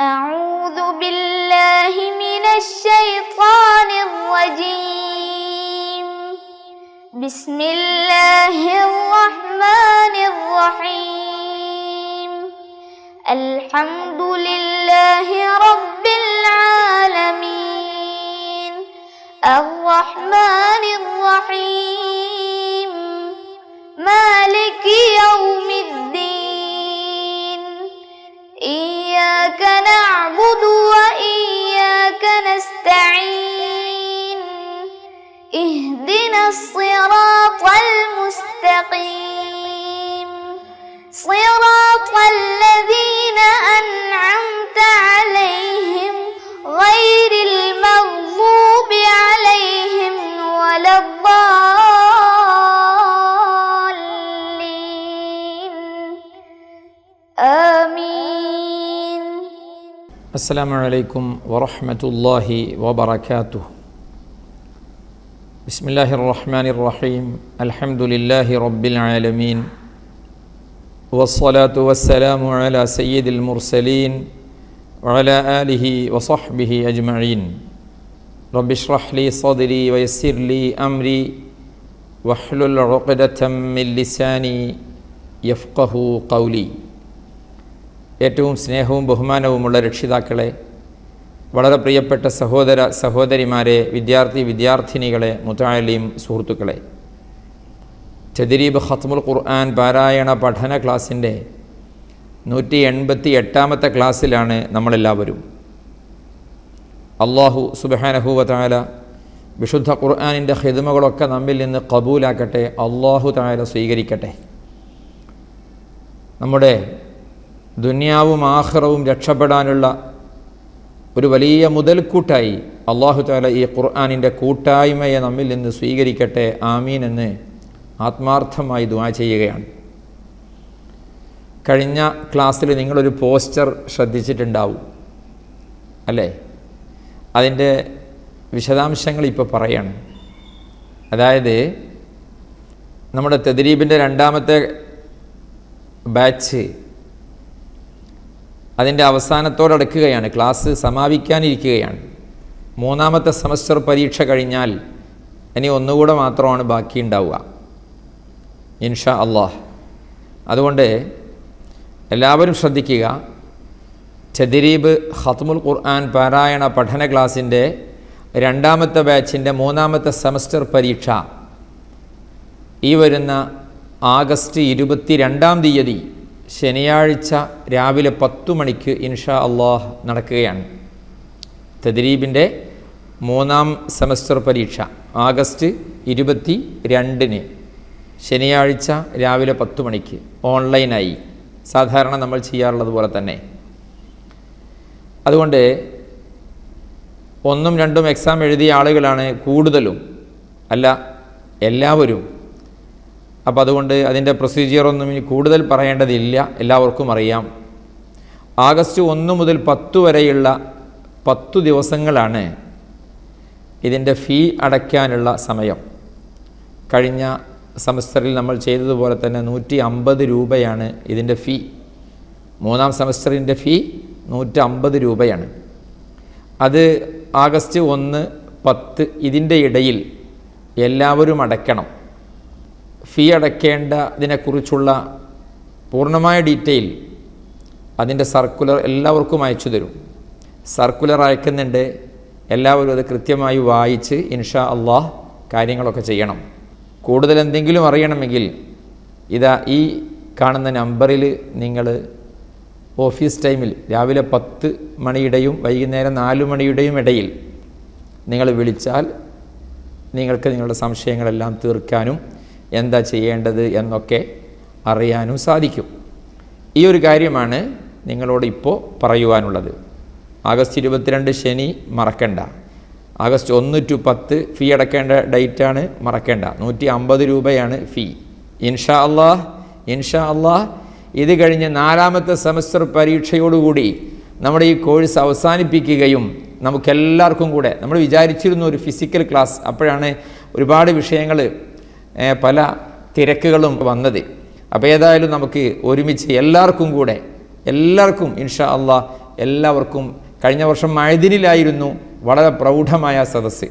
أعوذ بالله من الشيطان الرجيم. بسم الله الرحمن الرحيم. الحمد لله رب العالمين. الرحمن الرحيم. مالك يوم الدين. إياك نعبد وإياك نستعين. اهدنا الصراط المستقيم. صراط الذين أنعمت عليهم غير المغضوب عليهم ولا الضالين. آمين. السلام عليكم ورحمة الله وبركاته. بسم الله الرحمن الرحيم. الحمد لله رب العالمين، والصلاة والسلام على سيد المرسلين وعلى آله وصحبه أجمعين. رب اشرح لي صدري ويسر لي أمري واحلل عقدة من لساني يفقه قولي. ഏറ്റവും സ്നേഹവും ബഹുമാനവുമുള്ള രക്ഷിതാക്കളെ, വളരെ പ്രിയപ്പെട്ട സഹോദര സഹോദരിമാരെ, വിദ്യാർത്ഥിനികളെ, മുതഅല്ലിം സുഹൃത്തുക്കളെ, തദ്രീബ് ഖത്മുൽ ഖുർആൻ പാരായണ പഠന ക്ലാസ്സിൻ്റെ 188ാമത്തെ ക്ലാസ്സിലാണ് നമ്മളെല്ലാവരും. അല്ലാഹു സുബ്ഹാനഹു വ തആല വിശുദ്ധ ഖുർആനിൻ്റെ ഖിദ്മകളൊക്കെ നമ്മിൽ നിന്ന് ഖബൂലാക്കട്ടെ. അല്ലാഹു തആല സ്വീകരിക്കട്ടെ. നമ്മുടെ ദുനിയാവും ആഖിറവും രക്ഷപ്പെടാനുള്ള ഒരു വലിയ മുതൽക്കൂട്ടായി അല്ലാഹു തആല ഈ ഖുർആനിൻ്റെ കൂട്ടായ്മയെ നമ്മിൽ നിന്ന് സ്വീകരിക്കട്ടെ. ആമീൻ എന്ന് ആത്മാർത്ഥമായി ദുആ ചെയ്യുകയാണ്. കഴിഞ്ഞ ക്ലാസ്സിൽ നിങ്ങളൊരു പോസ്റ്റർ ശ്രദ്ധിച്ചിട്ടുണ്ടാവും അല്ലേ? അതിൻ്റെ വിശദാംശങ്ങൾ ഇപ്പോൾ പറയാണ്. അതായത് നമ്മുടെ തദ്രീബിൻ്റെ 2ാമത്തെ ബാച്ച് അതിൻ്റെ അവസാനത്തോടടുക്കുകയാണ്. ക്ലാസ് സമാപിക്കാനിരിക്കുകയാണ്. 3ാമത്തെ സെമസ്റ്റർ പരീക്ഷ കഴിഞ്ഞാൽ ഇനി ഒന്നുകൂടെ മാത്രമാണ് ബാക്കിയുണ്ടാവുക, ഇൻഷാ അല്ലാഹ്. അതുകൊണ്ട് എല്ലാവരും ശ്രദ്ധിക്കുക. തദ്രീബ് ഖത്മുൽ ഖുർആൻ പാരായണ പഠന ക്ലാസ്സിൻ്റെ 2ാമത്തെ ബാച്ചിൻ്റെ 3ാമത്തെ സെമസ്റ്റർ പരീക്ഷ ഈ വരുന്ന ആഗസ്റ്റ് 22-ാം തീയതി ശനിയാഴ്ച രാവിലെ 10 മണിക്ക് ഇൻഷാ അല്ലാഹ് നടക്കുകയാണ്. തദ്രീബിൻ്റെ 3ാം സെമസ്റ്റർ പരീക്ഷ ആഗസ്റ്റ് 22-ന് ശനിയാഴ്ച രാവിലെ 10 മണിക്ക് ഓൺലൈനായി, സാധാരണ നമ്മൾ ചെയ്യാറുള്ളത് പോലെ തന്നെ. അതുകൊണ്ട് 1ഉം 2ഉം എക്സാം എഴുതിയ ആളുകളാണ് കൂടുതലും, അല്ല എല്ലാവരും. അപ്പോൾ അതുകൊണ്ട് അതിൻ്റെ പ്രൊസീജിയറൊന്നും ഇനി കൂടുതൽ പറയേണ്ടതില്ല, എല്ലാവർക്കും അറിയാം. ആഗസ്റ്റ് 1 മുതൽ 10 വരെയുള്ള 10 ദിവസങ്ങളാണ് ഇതിൻ്റെ ഫീ അടയ്ക്കാനുള്ള സമയം. കഴിഞ്ഞ സെമസ്റ്ററിൽ നമ്മൾ ചെയ്തതുപോലെ തന്നെ 150 രൂപയാണ് ഇതിൻ്റെ ഫീ. 3ാം സെമസ്റ്ററിൻ്റെ ഫീ 150 രൂപയാണ്. അത് ആഗസ്റ്റ് 1, 10 ഇതിൻ്റെ ഇടയിൽ എല്ലാവരും അടയ്ക്കണം. ഫീ അടയ്ക്കേണ്ടതിനെക്കുറിച്ചുള്ള പൂർണ്ണമായ ഡീറ്റെയിൽ അതിൻ്റെ സർക്കുലർ എല്ലാവർക്കും അയച്ചു തരും. സർക്കുലർ അയക്കുന്നുണ്ട്. എല്ലാവരും അത് കൃത്യമായി വായിച്ച് ഇൻഷാ അല്ലാഹ് കാര്യങ്ങളൊക്കെ ചെയ്യണം. കൂടുതൽ എന്തെങ്കിലും അറിയണമെങ്കിൽ ഇതാ ഈ കാണുന്ന നമ്പറിൽ നിങ്ങൾ ഓഫീസ് ടൈമിൽ രാവിലെ 10 മണിയുടെയും വൈകുന്നേരം 4 മണിയുടെയും ഇടയിൽ നിങ്ങൾ വിളിച്ചാൽ നിങ്ങൾക്ക് നിങ്ങളുടെ സംശയങ്ങളെല്ലാം തീർക്കാനും എന്താ ചെയ്യേണ്ടത് എന്നൊക്കെ അറിയാനും സാധിക്കും. ഈ ഒരു കാര്യമാണ് നിങ്ങളോട് ഇപ്പോൾ പറയുവാനുള്ളത്. ആഗസ്റ്റ് 22 ശനി മറക്കണ്ട. ആഗസ്റ്റ് 1 to 10 ഫീ അടയ്ക്കേണ്ട ഡേറ്റാണ്, മറക്കേണ്ട. 150 രൂപയാണ് ഫീ. ഇൻഷാ അല്ലാഹ് ഇത് കഴിഞ്ഞ് 4ാമത്തെ സെമസ്റ്റർ പരീക്ഷയോടുകൂടി നമ്മുടെ ഈ കോഴ്സ് അവസാനിപ്പിക്കുകയും നമുക്കെല്ലാവർക്കും കൂടെ, നമ്മൾ വിചാരിച്ചിരുന്നു ഒരു ഫിസിക്കൽ ക്ലാസ്, അപ്പോഴാണ് ഒരുപാട് വിഷയങ്ങൾ പല തിരക്കുകളും വന്നത്. അപ്പോൾ ഏതായാലും നമുക്ക് ഒരുമിച്ച് എല്ലാവർക്കും ഇൻഷാ അല്ലാഹ് എല്ലാവർക്കും കഴിഞ്ഞ വർഷം മഅദിനിലായിരുന്നു വളരെ പ്രൗഢമായ സദസ്സ്.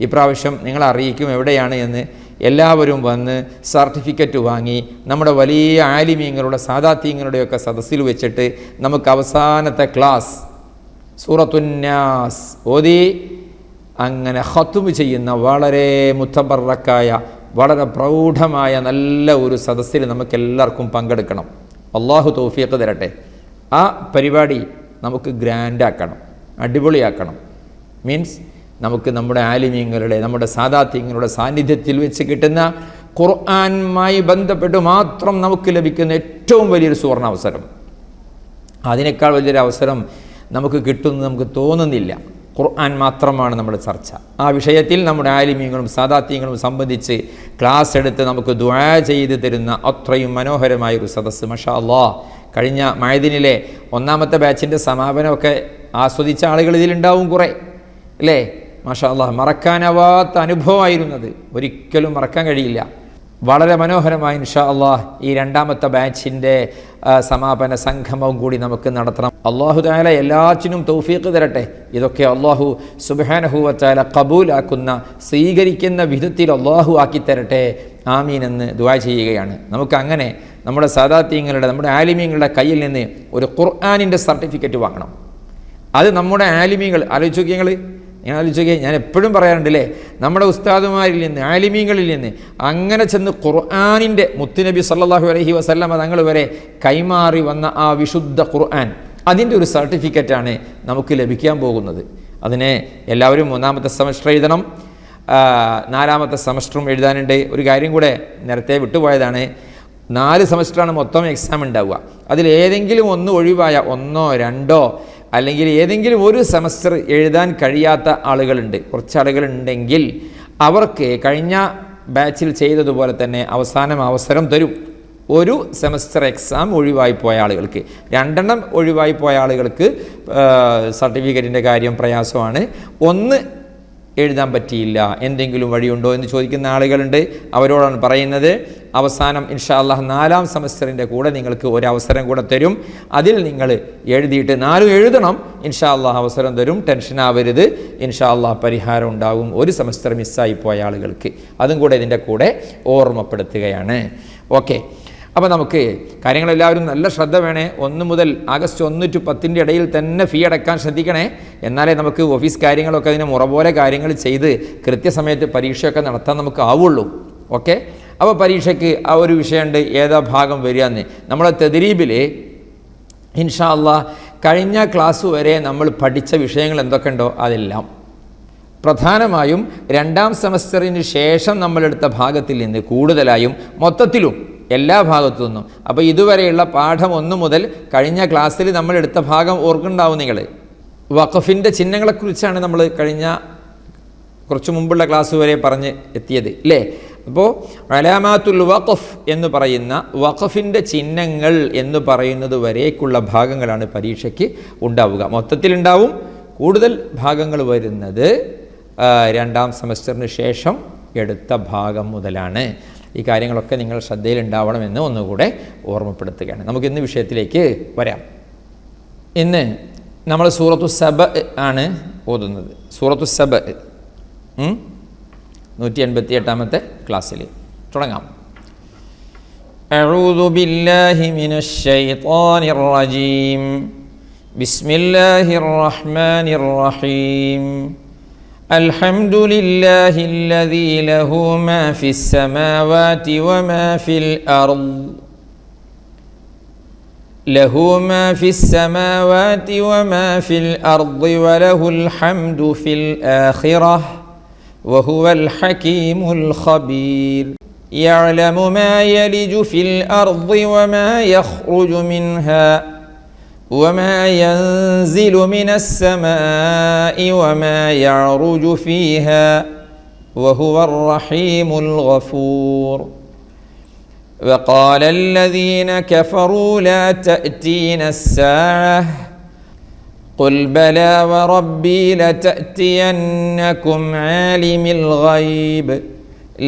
ഇപ്രാവശ്യം നിങ്ങൾ അറിയിക്കും എവിടെയാണ് എന്ന്. എല്ലാവരും വന്ന് സർട്ടിഫിക്കറ്റ് വാങ്ങി നമ്മുടെ വലിയ ആലിമീങ്ങളുടെ സാദാത്യങ്ങളുടെയൊക്കെ സദസ്സിൽ വെച്ചിട്ട് നമുക്ക് അവസാനത്തെ ക്ലാസ് സൂറത്തുന്നാസ് ഓതി അങ്ങനെ ഖത്മ് ചെയ്യുന്ന വളരെ മുത്തബറക്കായ വളരെ പ്രൗഢമായ നല്ല ഒരു സദസ്സിൽ നമുക്കെല്ലാവർക്കും പങ്കെടുക്കണം. അള്ളാഹു തൗഫീഖ് തരട്ടെ. ആ പരിപാടി നമുക്ക് ഗ്രാൻഡാക്കണം, അടിപൊളിയാക്കണം. മീൻസ് നമുക്ക് നമ്മുടെ ആലിമീങ്ങളുടെ നമ്മുടെ സാദാത്യങ്ങളുടെ സാന്നിധ്യത്തിൽ വെച്ച് കിട്ടുന്ന ഖുർആനുമായി ബന്ധപ്പെട്ട് മാത്രം നമുക്ക് ലഭിക്കുന്ന ഏറ്റവും വലിയൊരു സുവർണാവസരം. അതിനേക്കാൾ വലിയൊരു അവസരം നമുക്ക് കിട്ടുമെന്ന് നമുക്ക് തോന്നുന്നില്ല. ഖുർആൻ മാത്രമാണ് നമ്മുടെ ചർച്ച. ആ വിഷയത്തിൽ നമ്മുടെ ആലിമീങ്ങളും സാദാത്യങ്ങളും സംബന്ധിച്ച് ക്ലാസ് എടുത്ത് നമുക്ക് ദുആ ചെയ്ത് തരുന്ന അത്രയും മനോഹരമായൊരു സദസ്സ്. മാഷാ അല്ലാഹ്. കഴിഞ്ഞ മഅദിനിലെ ഒന്നാമത്തെ ബാച്ചിൻ്റെ സമാപനമൊക്കെ ആസ്വദിച്ച ആളുകൾ ഇതിലുണ്ടാവും കുറേ, അല്ലേ? മാഷാ അല്ലാഹ്. മറക്കാനാവാത്ത അനുഭവമായിരുന്നത്, ഒരിക്കലും മറക്കാൻ കഴിയില്ല. വളരെ മനോഹരമായി ഇൻഷാ അല്ലാഹ് ഈ രണ്ടാമത്തെ ബാച്ചിൻ്റെ സമാപന സംഗമവും കൂടി നമുക്ക് നടത്തണം. അല്ലാഹു തആല എല്ലാറ്റിനും തൗഫീഖ് തരട്ടെ. ഇതൊക്കെ അല്ലാഹു സുബ്ഹാനഹു വ തആല ഖബൂലാക്കുന്ന സ്വീകരിക്കുന്ന വിധത്തിൽ അല്ലാഹു ആക്കി തരട്ടെ. ആമീൻ എന്ന് ദുആ ചെയ്യുകയാണ്. നമുക്കങ്ങനെ നമ്മുടെ സാദാത്യങ്ങളുടെ നമ്മുടെ ആലിമീങ്ങളുടെ കയ്യിൽ നിന്ന് ഒരു ഖുർആനിൻ്റെ സർട്ടിഫിക്കറ്റ് വാങ്ങണം. അത് നമ്മുടെ ആലിമീങ്ങൾ ആലോചിക്കുക. ഞാൻ എപ്പോഴും പറയാറുണ്ടല്ലേ, നമ്മുടെ ഉസ്താദുമാരിൽ നിന്ന് ആലിമീങ്ങളിൽ നിന്ന് അങ്ങനെ ചെന്ന് ഖുർആനിൻ്റെ മുത്തുനബി സല്ലല്ലാഹു അലൈഹി വസല്ലമ തങ്ങൾ വരെ കൈമാറി വന്ന ആ വിശുദ്ധ ഖുർആൻ, അതിൻ്റെ ഒരു സർട്ടിഫിക്കറ്റാണ് നമുക്ക് ലഭിക്കാൻ പോകുന്നത്. അതിന് എല്ലാവരും 3ാമത്തെ സെമസ്റ്റർ എഴുതണം, 4ാമത്തെ സെമസ്റ്ററും എഴുതാനുണ്ട്. ഒരു കാര്യം കൂടെ നേരത്തെ വിട്ടുപോയതാണ്. 4 സെമസ്റ്ററാണ് മൊത്തം എക്സാം ഉണ്ടാവുക. അതിലേതെങ്കിലും ഒന്ന് ഒഴിവായ 1ഓ 2ഓ അല്ലെങ്കിൽ ഏതെങ്കിലും ഒരു സെമസ്റ്റർ എഴുതാൻ കഴിയാത്ത ആളുകളുണ്ട്, കുറച്ച് ആളുകളുണ്ടെങ്കിൽ അവർക്ക് കഴിഞ്ഞ ബാച്ചിൽ ചെയ്തതുപോലെ തന്നെ അവസരം തരും. ഒരു സെമസ്റ്റർ എക്സാം ഒഴിവായി പോയ ആളുകൾക്ക്, 2 ഒഴിവായി പോയ ആളുകൾക്ക് സർട്ടിഫിക്കറ്റിൻ്റെ കാര്യം പ്രയാസമാണ്. 1 എഴുതാൻ പറ്റിയില്ല, എന്തെങ്കിലും വഴിയുണ്ടോ എന്ന് ചോദിക്കുന്ന ആളുകളുണ്ട്. അവരോടാണ് പറയുന്നത്, അവസാനം ഇൻഷാ അല്ലാഹ് 4ാം സെമസ്റ്ററിൻ്റെ കൂടെ നിങ്ങൾക്ക് ഒരു അവസരം കൂടെ തരും. അതിൽ നിങ്ങൾ എഴുതിയിട്ട് 4 എഴുതണം. ഇൻഷാ അല്ലാഹ് അവസരം തരും. ടെൻഷൻ ആവരുത്. ഇൻഷാ അല്ലാഹ് പരിഹാരം ഉണ്ടാകും. ഒരു സെമസ്റ്റർ മിസ്സായി പോയ ആളുകൾക്ക് അതും കൂടെ ഇതിൻ്റെ കൂടെ ഓർമ്മപ്പെടുത്തുകയാണ്. ഓക്കെ, അപ്പോൾ നമുക്ക് കാര്യങ്ങളെല്ലാവരും നല്ല ശ്രദ്ധ വേണേ. 1 മുതൽ ആഗസ്റ്റ് 1 to 10 ഇടയിൽ തന്നെ ഫീ അടക്കാൻ ശ്രദ്ധിക്കണേ. എന്നാലേ നമുക്ക് ഓഫീസ് കാര്യങ്ങളൊക്കെ അതിന് മുറ പോലെ കാര്യങ്ങൾ ചെയ്ത് കൃത്യസമയത്ത് പരീക്ഷയൊക്കെ നടത്താൻ നമുക്ക് ആവുള്ളൂ. ഓക്കെ, അപ്പോൾ പരീക്ഷയ്ക്ക് ആ ഒരു വിഷയമുണ്ട്, ഏതാ ഭാഗം വരികയെന്ന്. നമ്മളെ തദ്രീബിൽ ഇൻഷാ അല്ലാഹ് കഴിഞ്ഞ ക്ലാസ് വരെ നമ്മൾ പഠിച്ച വിഷയങ്ങൾ എന്തൊക്കെയുണ്ടോ അതെല്ലാം പ്രധാനമായും 2ാം സെമസ്റ്ററിന് ശേഷം നമ്മളെടുത്ത ഭാഗത്തിൽ നിന്ന് കൂടുതലായും മൊത്തത്തിലും എല്ലാ ഭാഗത്തു നിന്നും. അപ്പോൾ ഇതുവരെയുള്ള പാഠം 1 മുതൽ കഴിഞ്ഞ ക്ലാസ്സിൽ നമ്മളെടുത്ത ഭാഗം ഓർക്കുന്നുണ്ടാവും നിങ്ങൾ. വഖഫിൻ്റെ ചിഹ്നങ്ങളെക്കുറിച്ചാണ് നമ്മൾ കഴിഞ്ഞ കുറച്ച് മുമ്പുള്ള ക്ലാസ് വരെ പറഞ്ഞ് എത്തിയത്, അല്ലേ? അപ്പോൾ അലാമാത്തുൽ വഖഫ് എന്ന് പറയുന്ന വഖഫിൻ്റെ ചിഹ്നങ്ങൾ എന്ന് പറയുന്നത് വരേക്കുള്ള ഭാഗങ്ങളാണ് പരീക്ഷയ്ക്ക് ഉണ്ടാവുക. മൊത്തത്തിലുണ്ടാവും. കൂടുതൽ ഭാഗങ്ങൾ വരുന്നത് 2ാം സെമസ്റ്ററിന് ശേഷം എടുത്ത ഭാഗം മുതലാണ്. ഈ കാര്യങ്ങളൊക്കെ നിങ്ങൾ ശ്രദ്ധയിലുണ്ടാവണമെന്ന് ഒന്നുകൂടെ ഓർമ്മപ്പെടുത്തുകയാണ്. നമുക്കിന്ന് വിഷയത്തിലേക്ക് വരാം. ഇന്ന് നമ്മൾ സൂറത്തു സബ ആണ് ഓതുന്നത്. സൂറത്തു സബ 188ാമത്തെ ക്ലാസ്സിൽ തുടങ്ങാം. അഊദു ബില്ലാഹി മിനശ് ശൈത്വാനിർ റജീം. ബിസ്മില്ലാഹിർ റഹ്മാനിർ റഹീം. الحمد لله الذي له ما في السماوات وما في الأرض له ما في السماوات وما في الأرض وله الحمد في الآخرة وهو الحكيم الخبير يعلم ما يلج في الأرض وما يخرج منها وما ينزل من السماء وما يعرج فيها وهو الرحيم الغفور وقال الذين كفروا لا تأتينا الساعة قل بلى وربي لتأتينكم عالم الغيب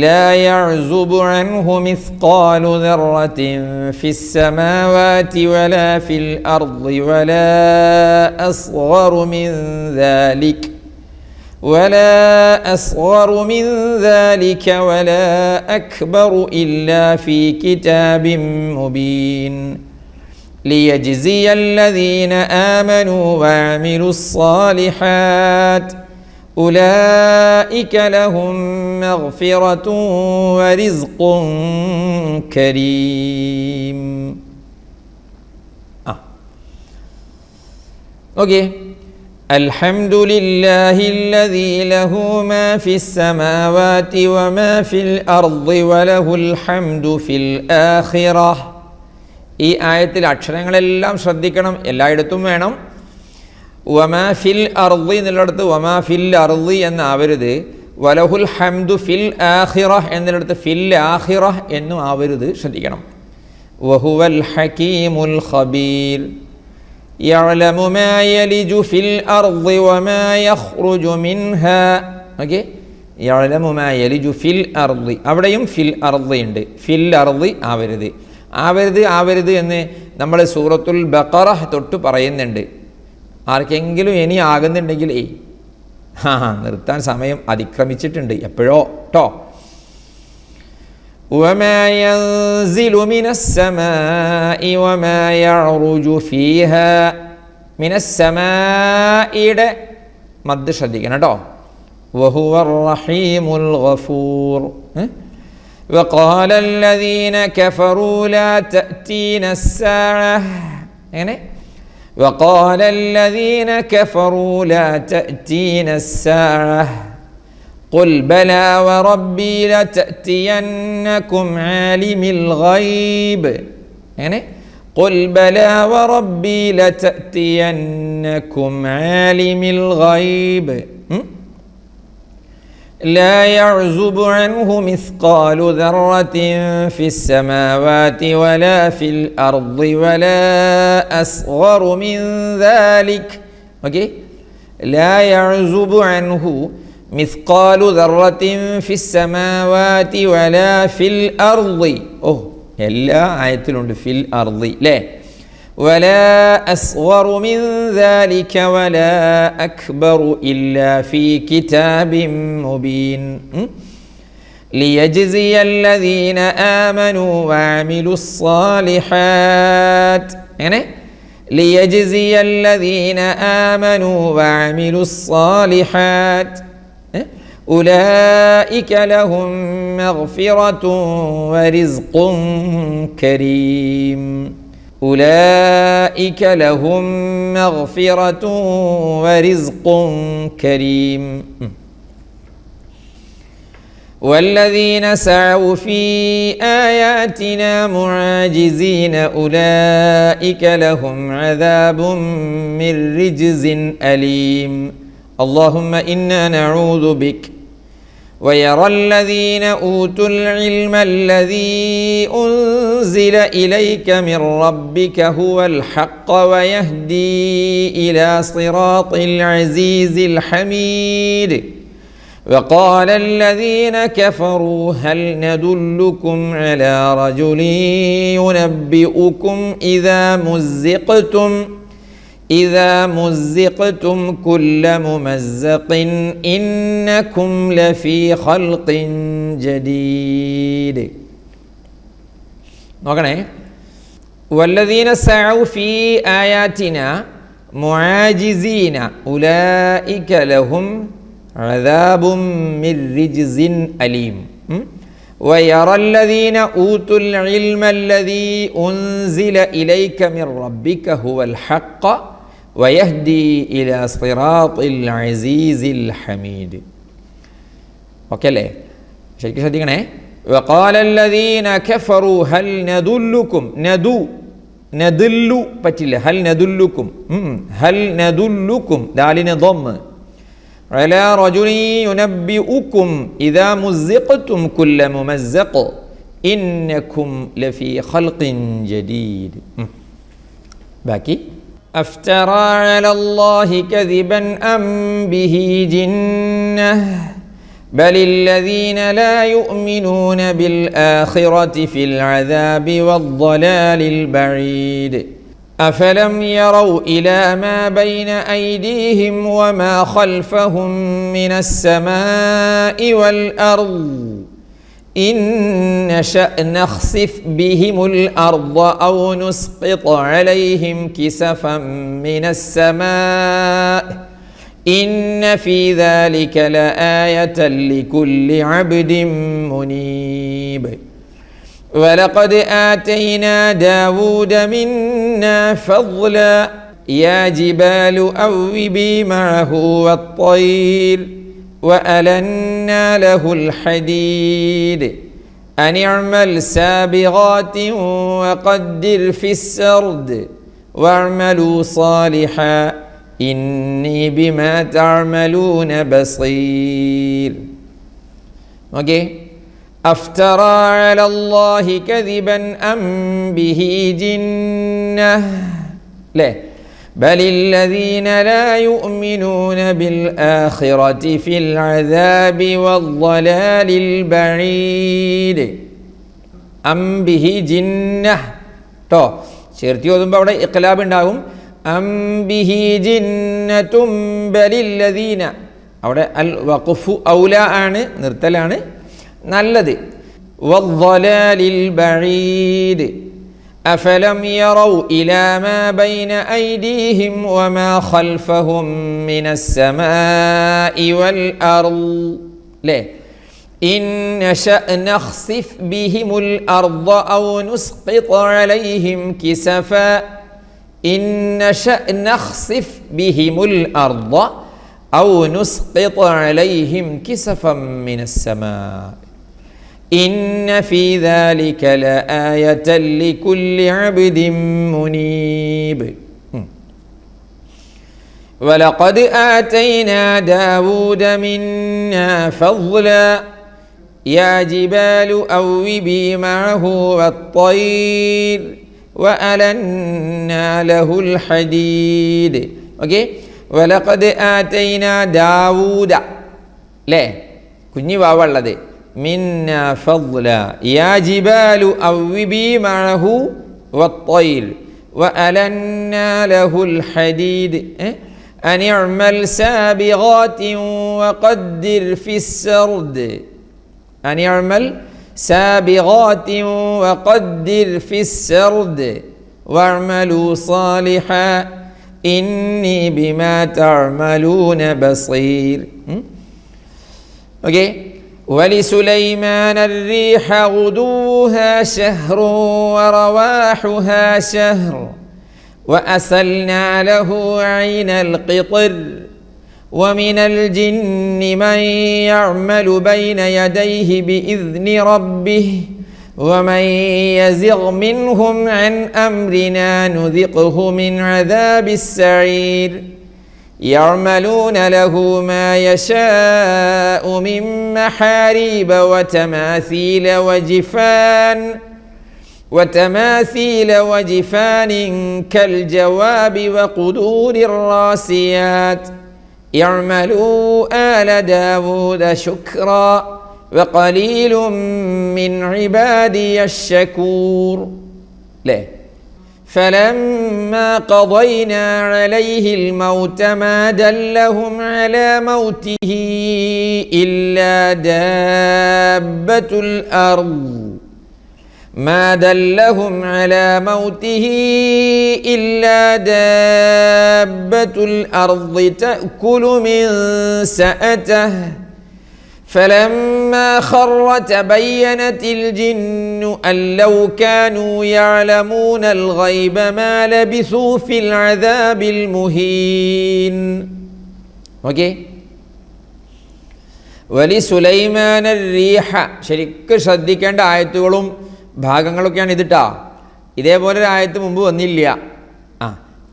لا يعزب عنه مثقال ذرة في السماوات ولا في الأرض ولا أصغر من ذلك ولا أكبر إلا في كتاب مبين ليجزي الذين آمنوا وعملوا الصالحات أولئك لهم مغفرة ورزق كريم. Okay. الحمد لله الذي له ما في السماوات وما في الأرض وله الحمد في الآخرة. ഈ ആയത്തിൽ അക്ഷരങ്ങളെല്ലാം ശ്രദ്ധിക്കണം, എല്ലായിടത്തും വേണം. വമാ ഫിൽ അർളി എന്നുള്ളിടത്ത് വമാ ഫിൽ അർളി എന്നാവരുത്. വലഹുൽ ഹംദു ഫിൽ ആഖിറ എന്നിടത്ത് ഫിൽ ആഖിറ എന്നും ആവരുത്, ശ്രദ്ധിക്കണം. വഹുവൽ ഹകീമുൽ ഖബീർ യഅലമു മാ യലിജു ഫിൽ അർളി വമാ യഖ്റുജു മിൻഹാ. ഓക്കെ, യഅലമു മാ യലിജു ഫിൽ അർളി, അവിടെയും ഫിൽ അർളി ഉണ്ട്, ഫിൽ അർളി ആവരുത് എന്ന് നമ്മൾ സൂറത്തുൽ ബഖറ തൊട്ട് പറയുന്നുണ്ട്. ആർക്കെങ്കിലും ഇനി ആകുന്നുണ്ടെങ്കിൽ നിർത്താൻ സമയം അതിക്രമിച്ചിട്ടുണ്ട് എപ്പോഴോ ട്ടോ. وما ينزل من السماء وما يعرج فيها. من السماء മദ് ശ്രദ്ധിക്കണം കേട്ടോ. وهو الرحيم الغفور. وقال الذين كفروا لا تأتينا الساعة. يعني وقال الذين كفروا لا تأتينا الساعة قل بلى وربي لتأتينكم عالم الغيب. يعني قل بلى وربي لتأتينكم عالم الغيب لا يعزب عنه مثقال ذرة في السماوات ولا في الأرض ولا أصغر من ذلك. okay? لا يعزب عنه مثقال ذرة في السماوات ولا في الأرض. എല്ലാ ആയത്തിലുണ്ട് ഫിൽ അർളി അല്ലേ. ولا أصغر من ذلك ولا أكبر إلا في كتاب مبين ليجزي الذين آمنوا وعملوا الصالحات. يعني ليجزي الذين آمنوا وعملوا الصالحات أولئك لهم مغفرة ورزق كريم. أولئك لهم مغفرة ورزق كريم. والذين سعوا في آياتنا معاجزين أولئك لهم عذاب من رجز أليم. اللهم إنا نعوذ بك. ويرى الذين أوتوا العلم الذي أنزل إليك من ربك هو الحق ويهدي إلى صراط العزيز الحميد. وقال الذين كفروا هل ندلكم على رجل ينبئكم إذا مزقتم كل ممزق إنكم لفي خلق جديد. നോക്കണേ. والذين سعوا في آياتنا معاجزين أولئك لهم عذاب من رجز أليم. ويرى الذين أوتوا العلم الذي أنزل إليك من ربك هو الحق ويهدي إلى صراط العزيز الحميد. ഓക്കെ അല്ലേ? ശരിക്കും ശ്രദ്ധിക്കണേ. وقال الذين كفروا هل ندلكم. ندلു പറ്റില്ല. هل ندلكم ദാലിന് ضم. على رجل ينبئكم إذا مزقتم كل ممزق إنكم لفي خلق جديد. باقي. أفترى على الله كذبا أم به جنة بل الذين لا يؤمنون بالآخرة في العذاب والضلال البعيد أفلم يروا إلى ما بين أيديهم وما خلفهم من السماء والأرض إن نشأ نخسف بهم الأرض أو نسقط عليهم كسفا من السماء إن في ذلك لآية لكل عبد منيب ولقد آتينا داود منا فضلا يا جبال أوبي معه والطير وألنا له الحديد أن اعمل سابغات وقدر في السرد واعملوا صالحا إني بما تعملون بصير. ഓക്കേ, أفترى على الله كذبا أم به جنة لا بل الذين لا يؤمنون بالآخرة في العذاب والضلال البعيد أم به جنة ട്ടോ ചേർത്തി ഓതുമ്പോൾ അവിടെ ഇഖ്ലാബ് ഉണ്ടാകും. അം ബിഹി ജിന്നതും ബലില്ലദീന, അവിടെ അൽ വഖഫു ഔല ആണ്, നിർത്തലാണ് നല്ലത്. വദ്ദലാലിൽ ബഈദ് അഫലം യറൗ ഇലാ മാ ബൈന ഐദീഹിം വമാ ഖൽഫഹും മിനസ് സമാഇ വൽ അർദ് ലേ ഇൻ നശഅ നഖ്സിഫ് ബിഹിമുൽ അർദ ഔ നുസ്ഖിത അലൈഹിം കിസഫ ഇൻ നശഅ നഖ്സിഫ് ബിഹിമുൽ അർദ ഔ നുസ്ഖിത അലൈഹിം കിസഫൻ മിനസ് സമാഇ إن في ذلك لآية لكل عبد منيب ولقد آتينا داود منا فضلا يا جبال أوبي معه والطير وألنا له الحديد. ഓക്കെ, ولقد آتينا داود ല്ലേ, കുഞ്ഞി വാവുള്ളത് മിന്ന ഫദ്ല യാ ജിബാലു അവ്വിബി മഅഹു വത്തൈർ വഅലന്നാ ലഹുൽ ഹദീദ് അൻ ഇഅ്മൽ സാബിഗാത്തിൻ വഖദ്ദിർ ഫിസ്സർദ് അൻ ഇഅ്മൽ സാബിഗാത്തിൻ വഖദ്ദിർ ഫിസ്സർദ് വഅ്മലൂ സാലിഹാ ഇന്നി ബിമാ തഅമലൂന ബസീർ. ഓക്കെ, ولسليمان الريح غدوها شهر ورواحها شهر وأسلنا له عين القطر ومن الجن من يعمل بين يديه بإذن ربه ومن يزغ منهم عن أمرنا نذقه من عذاب السعير يعملون له ما يشاء من محاريب وتماثيل وجفان كالجواب وقدور الراسيات يعملوا آل داود شكرا وقليل من عبادي الشكور. لا فلما قضينا عليه الموت ما دلهم على موته إلا دابة الأرض ما دلهم على موته إلا دابة الأرض تأكل من سأته فلما خر تبينت الجن أن لو كانوا يعلمون الغيب ما لبثوا في العذاب المهين. ഓക്കെ, വലിസുലൈമാന الريح, ശരിക്കും ശ്രദ്ധിക്കേണ്ട ആയത്തുകളും ഭാഗങ്ങളൊക്കെയാണ് ഇതിട്ടാ. ഇതേപോലെ ഒരു ആയത്ത് മുമ്പ് വന്നില്ല.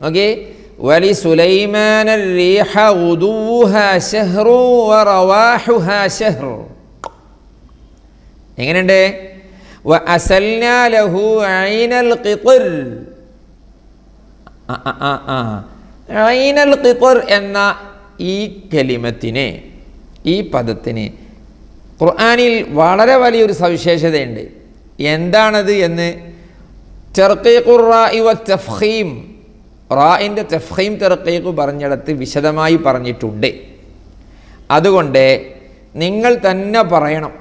ഓക്കെ, ولسليمان الريح غدوها شهر ورواحها شهر. എങ്ങനെയുണ്ട്? وأسلنا له عين القطر. عين القطر എന്ന ഈ കലിമത്തിനെ, ഈ പദത്തിന് ഖുർആനിൽ വളരെ വലിയൊരു സവിശേഷതയുണ്ട്. എന്താണത് എന്ന് തർഖീഖുർ റാഇ വത്തഫ്ഖീം, റാഇൻ്റെ തഫ്ഖീം തർഖീഖ് പറഞ്ഞിടത്ത് വിശദമായി പറഞ്ഞിട്ടുണ്ട്. അതുകൊണ്ട് നിങ്ങൾ തന്നെ പറയണം.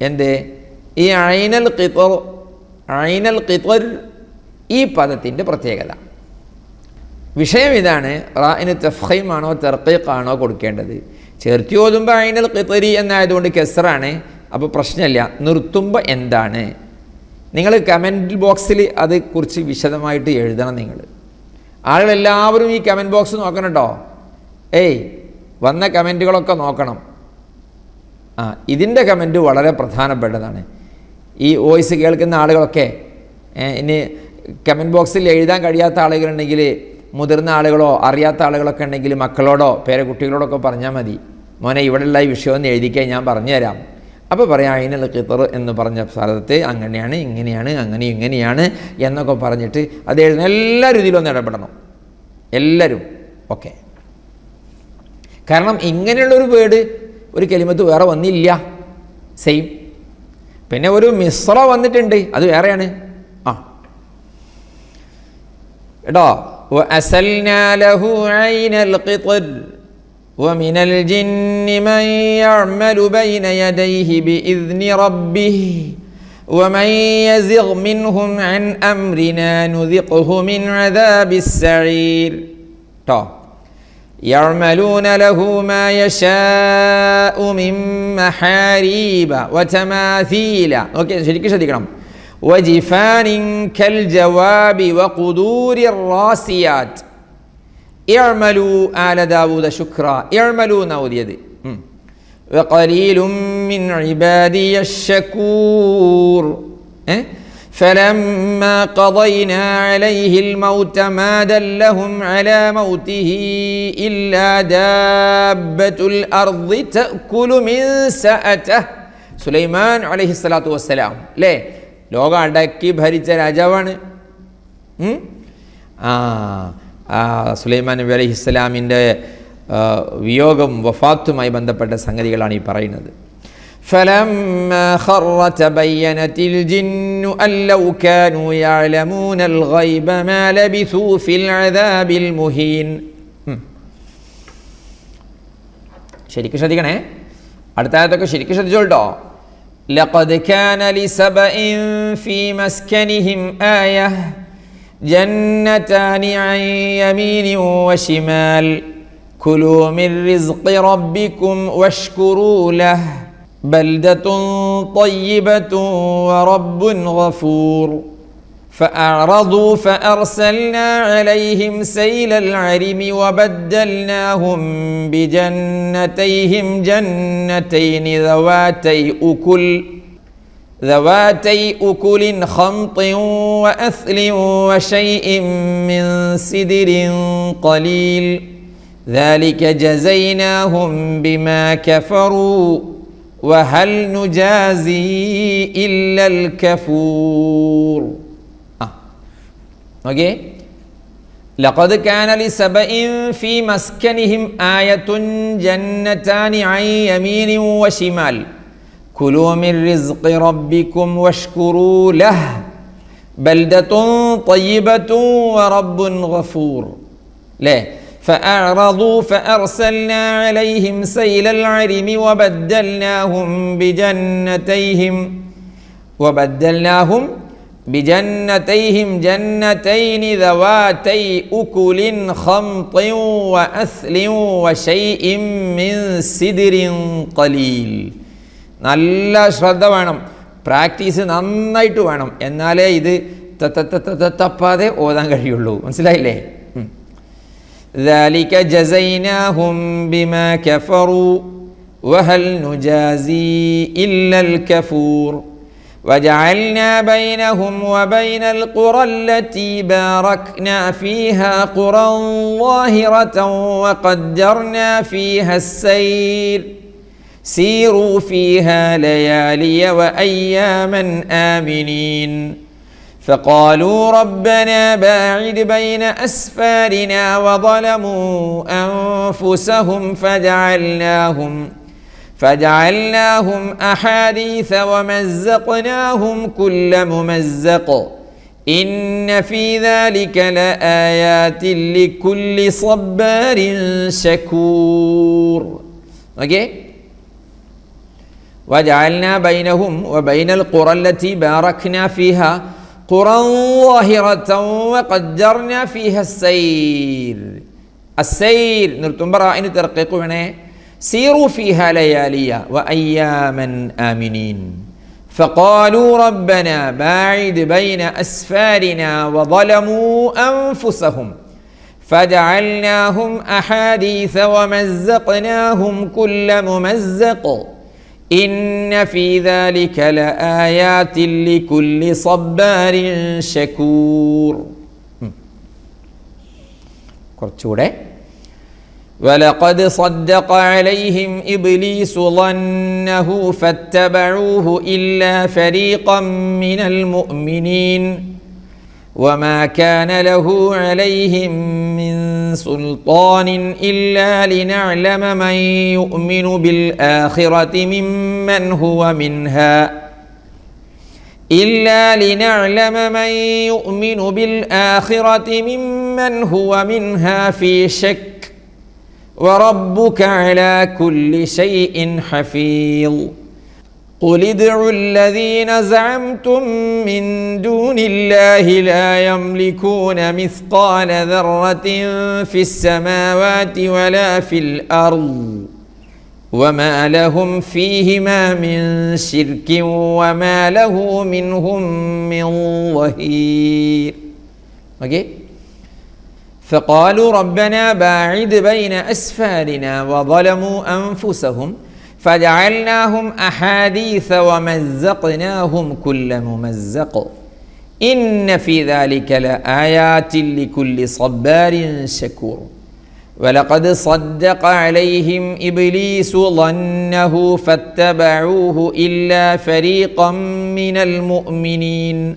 എന്ത്? ഈ ഐനൽ ഖിത്ർ ഈ പദത്തിൻ്റെ പ്രത്യേകത. വിഷയം ഇതാണ്, റാഇന് തഫ്ഖീം ആണോ തർഖീഖാണോ കൊടുക്കേണ്ടത്? ചേർത്തി ഓതുമ്പോൾ ഐനൽ ഖിത്രി എന്നായതുകൊണ്ട് കെസ്റാണ്, അപ്പോൾ പ്രശ്നമില്ല. നിർത്തുമ്പോൾ എന്താണ്? നിങ്ങൾ കമൻറ്റ് ബോക്സിൽ അതേക്കുറിച്ച് വിശദമായിട്ട് എഴുതണം. നിങ്ങൾ ആളുകളെല്ലാവരും ഈ കമൻറ്റ് ബോക്സ് നോക്കണം കേട്ടോ. വന്ന കമൻറ്റുകളൊക്കെ നോക്കണം. ഇതിൻ്റെ കമൻറ്റ് വളരെ പ്രധാനപ്പെട്ടതാണ്. ഈ വോയിസ് കേൾക്കുന്ന ആളുകളൊക്കെ ഇനി കമൻറ്റ് ബോക്സിൽ എഴുതാൻ കഴിയാത്ത ആളുകളുണ്ടെങ്കിൽ, മുതിർന്ന ആളുകളോ അറിയാത്ത ആളുകളൊക്കെ ഉണ്ടെങ്കിൽ മക്കളോടോ പേരക്കുട്ടികളോടൊക്കെ പറഞ്ഞാൽ മതി, മോനെ ഇവിടെയുള്ള ഈ വിഷയം ഒന്ന് എഴുതിക്കാൻ ഞാൻ പറഞ്ഞുതരാം. അപ്പോൾ പറയാം ഐനൽ ഖിത്ർ എന്ന് പറഞ്ഞ സ്ഥലത്ത് അങ്ങനെയാണ്, ഇങ്ങനെയാണ്, അങ്ങനെ ഇങ്ങനെയാണ് എന്നൊക്കെ പറഞ്ഞിട്ട് അത് എഴുതുന്ന എല്ലാവരും ഇതിലൊന്ന് ഇടപെടണം. എല്ലാവരും. ഓക്കെ. കാരണം ഇങ്ങനെയുള്ളൊരു വേർഡ്, ഒരു കലിമത്ത് വേറെ വന്നില്ല. സെയിം. പിന്നെ ഒരു മിസ്ര വന്നിട്ടുണ്ട്, അത് വേറെയാണ്. കേട്ടോ. وأسلنا له عين القطر ومن الجن من يعمل بين يديه بإذن ربه ومن يزغ منهم عن أمرنا نذقه من عذاب السعير. يعملون له ما يشاء من محاريب وتماثيل. ഓക്കെ, ശരിക്കും ശ്രദ്ധിക്കണം. وجفان كالجواب وقدور الراسيات اعملوا آل داود شكرا. اعملوا نوديد. وقليل من عبادي الشكور. فلما قضينا عليه الموت ما دلهم على موته إلا دابة الأرض تأكل من سأته. സുലൈമാൻ അലൈഹിസ്സലാത്തു വസ്സലാം അല്ലേ, ലോകം അടക്കി ഭരിച്ച രാജാവാണ്. സുലൈമാൻ നബി അലൈഹിസ്സലാമിൻ്റെ വിയോഗം വഫാത്തുമായി ബന്ധപ്പെട്ട സംഗതികളാണ് ഈ പറയുന്നത്. فلما خر تبينت الجن أن لو كانوا يعلمون الغيب ما لبثوا في العذاب المهين. ശരിക്കും ശ്രദ്ധിക്കണേ, അടുത്ത ആയത്തൊക്കെ ശരിക്കും ശ്രദ്ധിച്ചോട്ടോ. لقد كان لسبإ في مسكنهم آية جنتان عن يمين وشمال كلوا من رزق ربكم واشكروا له بلدة طيبة ورب غفور. فأعرضوا فأرسلنا عليهم سيل العرم وبدلناهم بجنتيهم جنتين ذواتي أكل خمط وأثل وشيء من سدر قليل ذلك جزيناهم بما كفروا وهل نجازي إلا الكفور. ഓക്കെ. لقد كان لسبإ في مسكنهم آية جنتان عن يمين وشمال كلوا من رزق ربكم واشكروا له بلدة طيبة ورب غفور. ليه؟ فأعرضوا فأرسلنا عليهم سيل العرم وبدلناهم بجنتيهم جنتين ذواتي أكل خمط وأثل وشيء من سدر قليل. നല്ല ശ്രദ്ധ വേണം, പ്രാക്ടീസ് നന്നായിട്ട് വേണം, എന്നാലേ ഇത് തപ്പാതെ ഓതാൻ കഴിയുള്ളൂ. മനസ്സിലായില്ലേ? ذلك جزيناهم بما كفروا وهل نجازي إلا الكفور. وجعلنا بينهم وبين القرى التي باركنا فيها قرى ظاهرة وقدرنا فيها السير سيروا فيها ليالي وأياما آمنين. فقالوا ربنا باعد بين أسفارنا وظلموا أنفسهم فجعلناهم أحاديث ومزقناهم كل ممزق إن في ذلك لآيات لكل صبار شكور. Okay? وجعلنا بينهم وبين القرى التي باركنا فيها قرى ظاهرة وقدرنا فيها السير. السير نرتمبرا إن ترقيقنا سيروا فيها لياليا وأياما آمنين فقالوا ربنا باعد بين أسفارنا وظلموا أنفسهم فجعلناهم أحاديث ومزقناهم كل ممزق إن في ذلك لآيات لكل صبار شكور. കുറച്ചുകൂടെ ولقد صدق عليهم إبليس ظنه فاتبعوه إلا فريقا من المؤمنين وما كان له عليهم من سلطان إلا لنعلم من يؤمن بالآخرة ممن هو منها في شك وربك على كل شيء حفيظ. قل ادعوا الذين زعمتم من دون الله لا يملكون مثقال ذرة في السماوات ولا في الأرض وما لهم فيهما من شرك وما له منهم من ظهير. Okay? فقالوا ربنا باعد بين أسفارنا وظلموا أنفسهم فجعلناهم أحاديث ومزقناهم كل ممزق إن في ذلك لآيات لكل صبار شكور. ولقد صدق عليهم إبليس ظنه فاتبعوه إلا فريقا من المؤمنين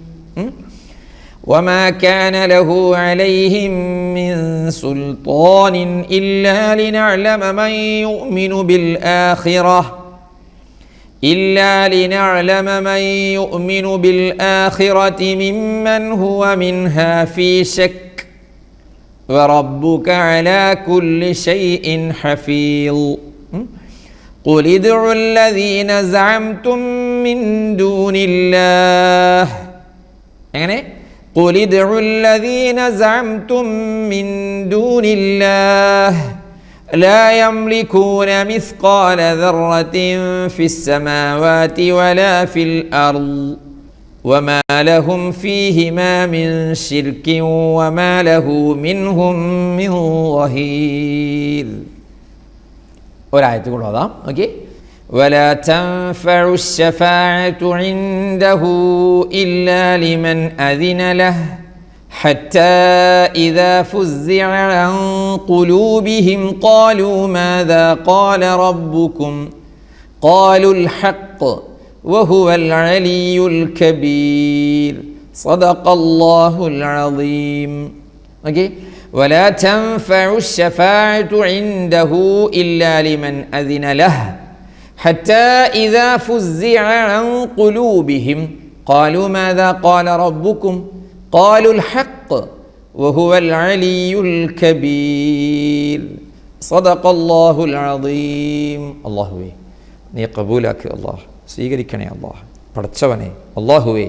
وما كان له عليهم من سلطان إلا لنعلم من يؤمن بالآخرة ممن هو منها في شك وربك على كل شيء حفيظ. قل ادعوا الذين زعمتم من دون الله. يعني قل ادعوا الذين زعمتم من دون الله لا يملكون مثقال ذرة في السماوات ولا في الأرض وما لهم فيهما من شرك وما له منهم من ظهير. ഒരായത്ത് കൂടെ ഓതാം. ഓക്കെ. ولا تنفع الشفاعة عنده إلا لمن أذن له حتى إذا فزع عن قلوبهم قالوا ماذا قال ربكم قالوا الحق وهو العلي الكبير. صدق الله العظيم. Okay. ولا تنفع الشفاعة عنده إلا لمن أذن له حتى إذا فزع عن قلوبهم قالوا ماذا قال ربكم قالوا الحق وهو العلي الكبير. صدق الله العظيم. അല്ലാഹുവേ നീ കബൂലാക്ക്, അല്ലാഹ് സ്വീകരിക്കണേ, അല്ലാഹ് പടച്ചവനെ, അല്ലാഹുവേ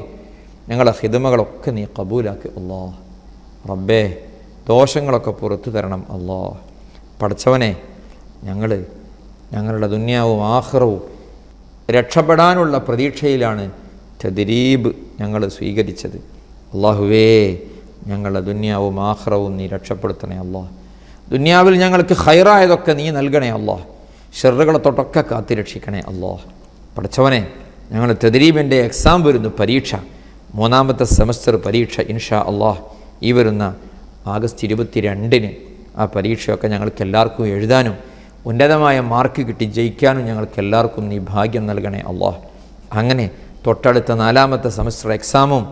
ഞങ്ങളുടെ ഹിദമകളൊക്കെ നീ കബൂലാക്ക്, അല്ലാഹ് റബ്ബേ ദോഷങ്ങളൊക്കെ പുറത്തു തരണം, അല്ലാഹ് പടച്ചവനെ ഞങ്ങളുടെ ദുനിയാവും ആഖിറവും രക്ഷപ്പെടാനുള്ള പ്രതീക്ഷയിലാണ് തദ്രീബ് ഞങ്ങൾ സ്വീകരിച്ചത്. അല്ലാഹുവേ ഞങ്ങളുടെ ദുനിയാവും ആഖിറവും നീ രക്ഷപ്പെടുത്തണേ, അല്ലാഹ് ദുനിയാവിൽ ഞങ്ങൾക്ക് ഖൈറായതൊക്കെ നീ നൽകണേ, അല്ലാഹ് ഷർറുകളെ തൊട്ടൊക്കെ കാത്തിരക്ഷിക്കണേ, അല്ലാഹ് പഠിച്ചവനെ. ഞങ്ങൾ തദ്രീബിൻ്റെ എക്സാം വരുന്നു, പരീക്ഷ, 3ാമത്തെ സെമസ്റ്റർ പരീക്ഷ ഇൻഷാ അല്ലാഹ് ഈ വരുന്ന ആഗസ്റ്റ് 22-ന് ആ പരീക്ഷയൊക്കെ ഞങ്ങൾക്ക് എല്ലാവർക്കും എഴുതാനും ഉന്നതമായ മാർക്ക് കിട്ടി ജയിക്കാനും ഞങ്ങൾക്ക് എല്ലാവർക്കും നീ ഭാഗ്യം നൽകണേ, അല്ലാഹ്. അങ്ങനെ തൊട്ടടുത്ത 4ാമത്തെ സെമസ്റ്റർ എക്സാമും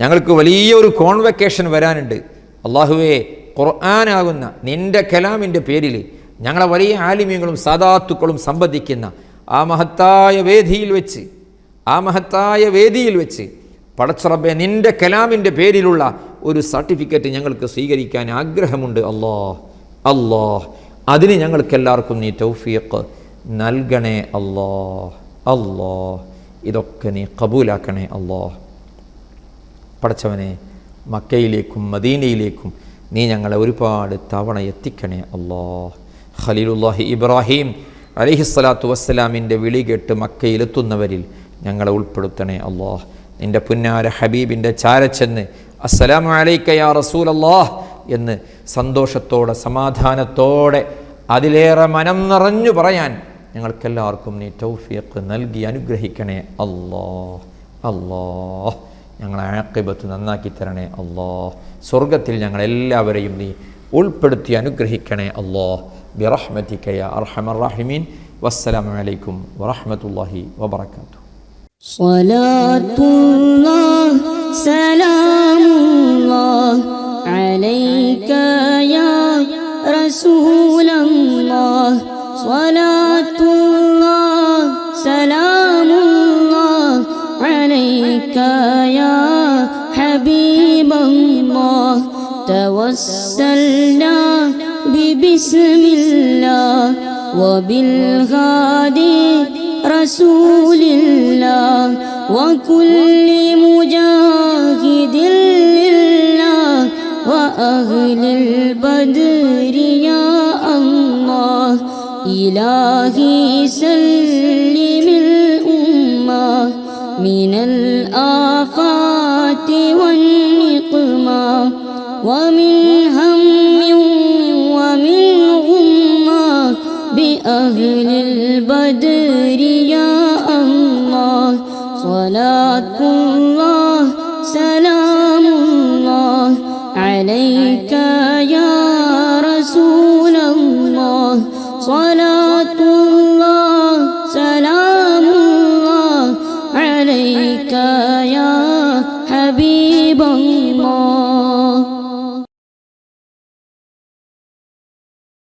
ഞങ്ങൾക്ക് വലിയൊരു കോൺവെക്കേഷൻ വരാനുണ്ട്. അല്ലാഹുവേ ഖുർആനാകുന്ന നിൻ്റെ കലാമിൻ്റെ പേരിൽ ഞങ്ങളെ വലിയ ആലിമ്യങ്ങളും സാദാത്തുക്കളും സംബന്ധിക്കുന്ന ആ ആ മഹത്തായ വേദിയിൽ വെച്ച് പടച്ചറബ്ബേ നിൻ്റെ കലാമിൻ്റെ പേരിലുള്ള ഒരു സർട്ടിഫിക്കറ്റ് ഞങ്ങൾക്ക് സ്വീകരിക്കാൻ ആഗ്രഹമുണ്ട് അല്ലാഹ് അതിന് ഞങ്ങൾക്കെല്ലാവർക്കും നീ തൗഫീഖ് നൽകണേ അല്ലാഹ് ഇതൊക്കെ നീ കബൂലാക്കണേ അല്ലാഹ്. പടച്ചവനെ, മക്കയിലേക്കും മദീനയിലേക്കും നീ ഞങ്ങളെ ഒരുപാട് തവണ എത്തിക്കണേ അല്ലാഹ്. ഖലീലുല്ലാഹി ഇബ്രാഹിം അലൈഹിസ്സലാത്തു വസ്സലാമിൻ്റെ വിളി കേട്ട് മക്കയിലെത്തുന്നവരിൽ ഞങ്ങളെ ഉൾപ്പെടുത്തണേ അല്ലാഹ്. നിൻ്റെ പുന്നാര ഹബീബിൻ്റെ ചാരച്ചെന്ന് അസ്സലാമു അലൈക യാ റസൂലല്ലാഹ് എന്ന് സന്തോഷത്തോടെ സമാധാനത്തോടെ അതിലേറെ മനം നിറഞ്ഞു പറയാൻ ഞങ്ങൾക്കെല്ലാവർക്കും നീ തൗഫീഖ് നൽകി അനുഗ്രഹിക്കണേ അല്ലാഹ്. ഞങ്ങളെ ആഖിബത്ത് നന്നാക്കി തരണേ അല്ലാഹ്. സ്വർഗത്തിൽ ഞങ്ങളെല്ലാവരെയും നീ ഉൾപ്പെടുത്തി അനുഗ്രഹിക്കണേ അല്ലാഹ്. ബിറഹ്മതിക യാ അർഹമർ റഹീമീൻ. വസ്സലാമു അലൈക്കും വറഹ്മത്തുള്ളാഹി വബറകാതുഹു. സ്വലാത്തുല്ലാഹ് സലാമുല്ലാഹ് അലൈക യാ റസൂലല്ലാഹ്. സ്വലാത്തുല്ലാഹ് സലാമുല്ലാഹ് അലൈക യാ ഹബീബല്ലാഹ്. തവസ്സൽനാ ബിസ്മില്ലാഹ് വബിൽഹാദി റസൂലില്ലാഹ് വകുല്ലി മുജാഹിദിൻ ലില്ലാഹ് വഅഹ്ലിൽ ബദ്രി യാ അല്ലാഹ്. ഇലാഹി സല്ലിമിൽ ഉമ്മ മിനൽ ആഫാതി വന്നിഖ്മാ വമിൻ ഹമ്മിൻ വമിൻ ഗുമ്മാ ബിഅഹ്ലിൽ ബദ്രി യാ അല്ലാഹ്. സ്വലാത്തുല്ലാഹ് സലാമുല്ലാഹ് അലൈക യാ റസൂലല്ലാഹ്. സ്വലാത്തുല്ലാഹ് സലാമുല്ലാഹ് അലൈക യാ ഹബീബല്ലാഹ്.